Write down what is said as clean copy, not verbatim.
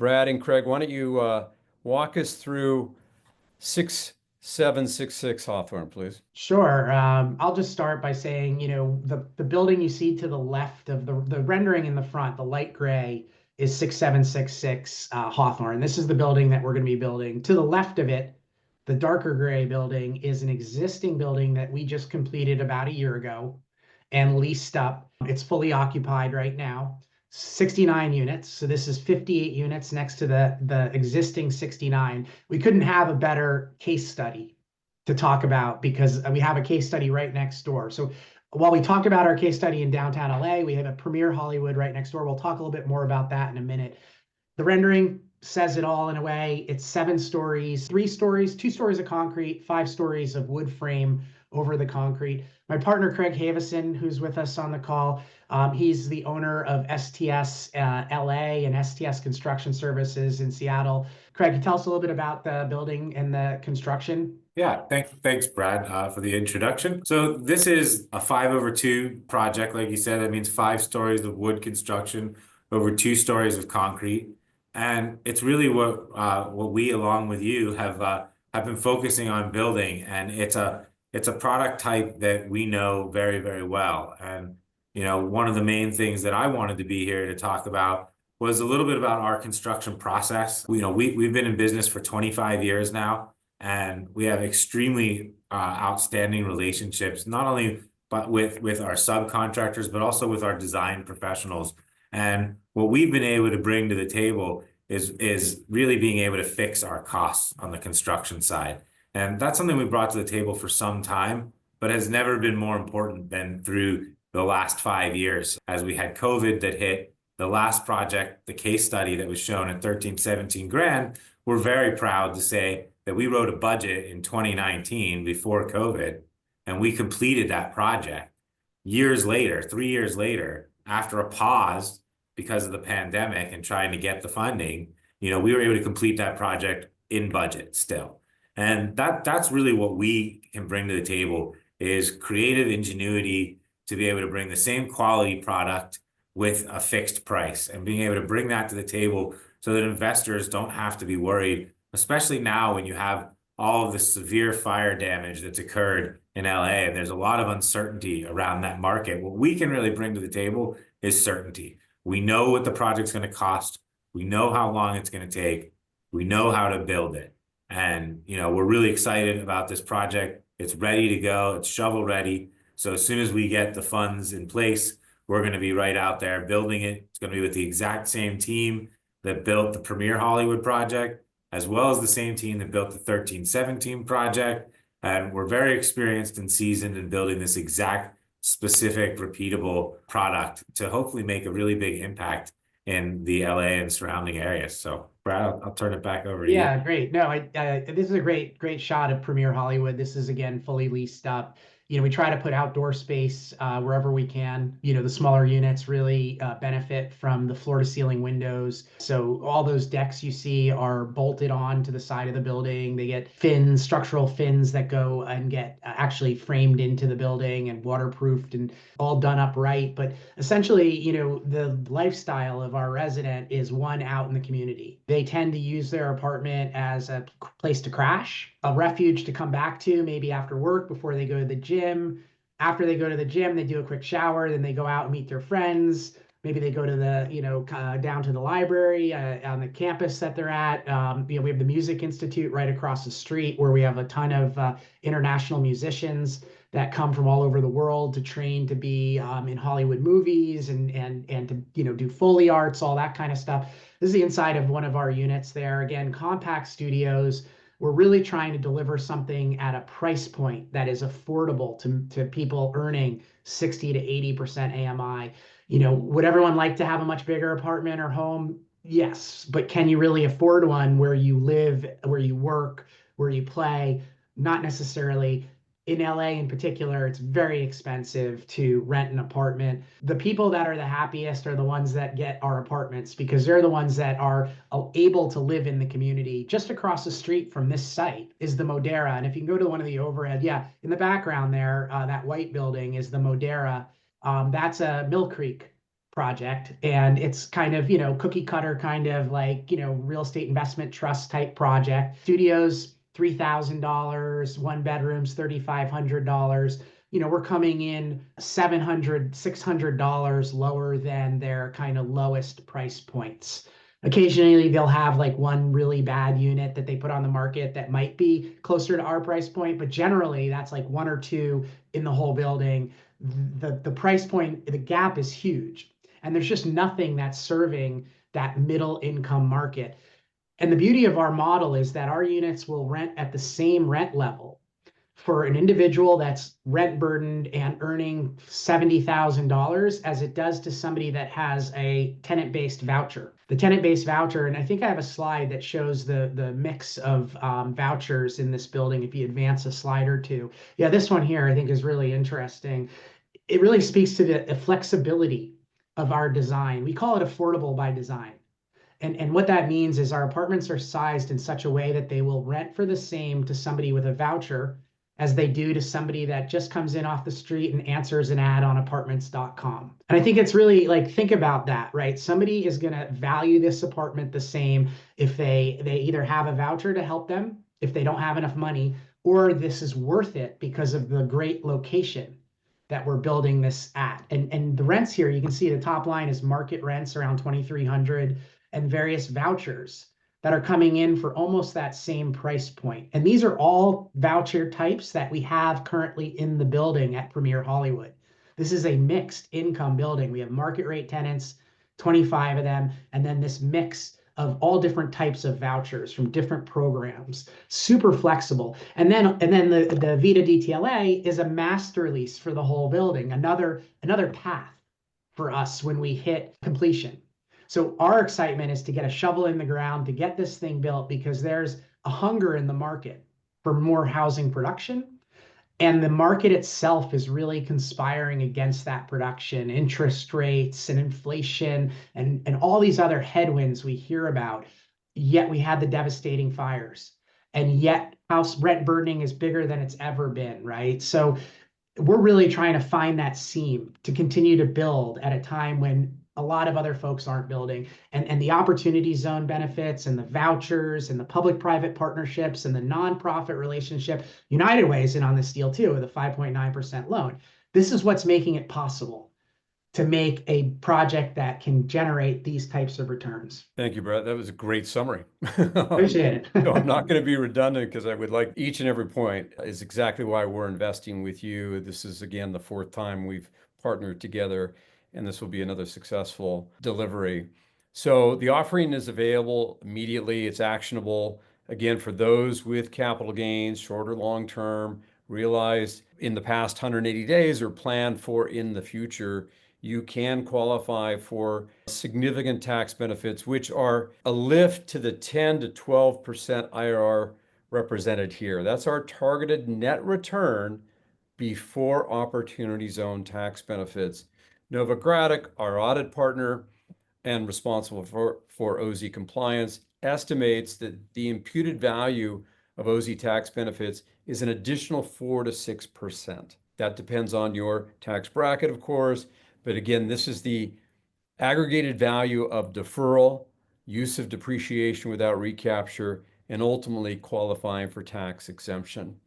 Brad and Craig, why don't you walk us through 6766 Hawthorne, please? Sure. I'll just start by saying, the building you see to the left of the rendering in the front, the light gray, is 6766 Hawthorne. This is the building that we're going to be building. To the left of it, the darker gray building is an existing building that we just completed about a year ago and leased up. It's fully occupied right now. 69 units. So this is 58 units next to the existing 69. We couldn't have a better case study to talk about because we have a case study right next door. So while we talk about our case study in downtown LA, we have a premier Hollywood right next door. We'll talk a little bit more about that in a minute. The rendering says it all in a way. It's 7 stories, 3 stories, 2 stories of concrete, 5 stories of wood frame over the concrete. My partner, Craig Havison, who's with us on the call, he's the owner of STS LA and STS Construction Services in Seattle. Craig, can you tell us a little bit about the building and the construction? Yeah, thanks, Brad, for the introduction. So this is a 5/2 project, like you said. That means 5 stories of wood construction over 2 stories of concrete, and it's really what we, along with you, have been focusing on building. And it's a product type that we know very, very well. And one of the main things that I wanted to be here to talk about was a little bit about our construction process. We've been in business for 25 years now. And we have extremely outstanding relationships, not only with our subcontractors, but also with our design professionals. And what we've been able to bring to the table is really being able to fix our costs on the construction side. And that's something we brought to the table for some time, but has never been more important than through the last 5 years. As we had COVID that hit, the last project, the case study that was shown at 17 grand, we're very proud to say that we wrote a budget in 2019 before COVID, and we completed that project years later, 3 years later, after a pause because of the pandemic and trying to get the funding. We were able to complete that project in budget still. And that's really what we can bring to the table, is creative ingenuity to be able to bring the same quality product with a fixed price, and being able to bring that to the table so that investors don't have to be worried, especially now when you have all of the severe fire damage that's occurred in LA. And there's a lot of uncertainty around that market. What we can really bring to the table is certainty. We know what the project's going to cost. We know how long it's going to take. We know how to build it. And, we're really excited about this project. It's ready to go. It's shovel ready. So as soon as we get the funds in place, we're going to be right out there building it. It's going to be with the exact same team that built the premier Hollywood project, as well as the same team that built the 1317 project. And we're very experienced and seasoned in building this exact specific repeatable product to hopefully make a really big impact in the LA and surrounding areas. So Brad, I'll turn it back over to you. Yeah, great. No, this is a great shot of Premier Hollywood. This is, again, fully leased up. We try to put outdoor space wherever we can. The smaller units really benefit from the floor to ceiling windows. So all those decks you see are bolted on to the side of the building. They get fins, structural fins that go and get actually framed into the building and waterproofed and all done up right. But essentially, the lifestyle of our resident is one out in the community. They tend to use their apartment as a place to crash, a refuge to come back to, maybe after work before they go to the gym. After they go to the gym, they do a quick shower, then they go out and meet their friends. Maybe they go to the, down to the library on the campus that they're at. We have the Music Institute right across the street, where we have a ton of international musicians that come from all over the world to train to be in Hollywood movies and to do Foley arts, all that kind of stuff. This is the inside of one of our units there. Again, compact studios. We're really trying to deliver something at a price point that is affordable to people earning 60 to 80% AMI. Would everyone like to have a much bigger apartment or home? Yes, but can you really afford one where you live, where you work, where you play? Not necessarily. In LA in particular, it's very expensive to rent an apartment. The people that are the happiest are the ones that get our apartments, because they're the ones that are able to live in the community. Just across the street from this site is the Modera. And if you can go to one of the overhead, yeah, in the background there, that white building is the Modera. That's a Mill Creek project, and it's kind of, cookie cutter kind of like, real estate investment trust type project. Studios, $3,000, one bedrooms, $3,500. We're coming in $700, $600 lower than their kind of lowest price points. Occasionally, they'll have like one really bad unit that they put on the market that might be closer to our price point, but generally that's like one or two in the whole building. The price point, the gap is huge, and there's just nothing that's serving that middle income market. And the beauty of our model is that our units will rent at the same rent level for an individual that's rent burdened and earning $70,000 as it does to somebody that has a tenant-based voucher. The tenant-based voucher, and I think I have a slide that shows the mix of vouchers in this building. If you advance a slide or two. Yeah, this one here I think is really interesting. It really speaks to the flexibility of our design. We call it affordable by design. And what that means is our apartments are sized in such a way that they will rent for the same to somebody with a voucher as they do to somebody that just comes in off the street and answers an ad on apartments.com. And I think it's really like, think about that, right? Somebody is going to value this apartment the same if they either have a voucher to help them, if they don't have enough money, or this is worth it because of the great location that we're building this at. And the rents here, you can see the top line is market rents around 2,300 and various vouchers that are coming in for almost that same price point. And these are all voucher types that we have currently in the building at Premier Hollywood. This is a mixed income building. We have market rate tenants, 25 of them, and then this mix of all different types of vouchers from different programs, super flexible. And then the Vita DTLA is a master lease for the whole building, another path for us when we hit completion. So our excitement is to get a shovel in the ground to get this thing built, because there's a hunger in the market for more housing production. And the market itself is really conspiring against that production, interest rates and inflation and all these other headwinds we hear about. Yet we had the devastating fires, and yet house rent burdening is bigger than it's ever been, right? So we're really trying to find that seam to continue to build at a time when a lot of other folks aren't building, and the opportunity zone benefits and the vouchers and the public-private partnerships and the nonprofit relationship. United Way is in on this deal too with a 5.9% loan. This is what's making it possible to make a project that can generate these types of returns. Thank you, Brett. That was a great summary. Appreciate it. No, I'm not going to be redundant, because I would like each and every point is exactly why we're investing with you. This is, again, the fourth time we've partnered together, and this will be another successful delivery. So the offering is available immediately. It's actionable. Again, for those with capital gains, short or long term, realized in the past 180 days or planned for in the future, you can qualify for significant tax benefits, which are a lift to the 10 to 12% IRR represented here. That's our targeted net return before opportunity zone tax benefits. Novogradac, our audit partner and responsible for OZ compliance, estimates that the imputed value of OZ tax benefits is an additional 4 to 6%. That depends on your tax bracket, of course. But again, this is the aggregated value of deferral, use of depreciation without recapture, and ultimately qualifying for tax exemption.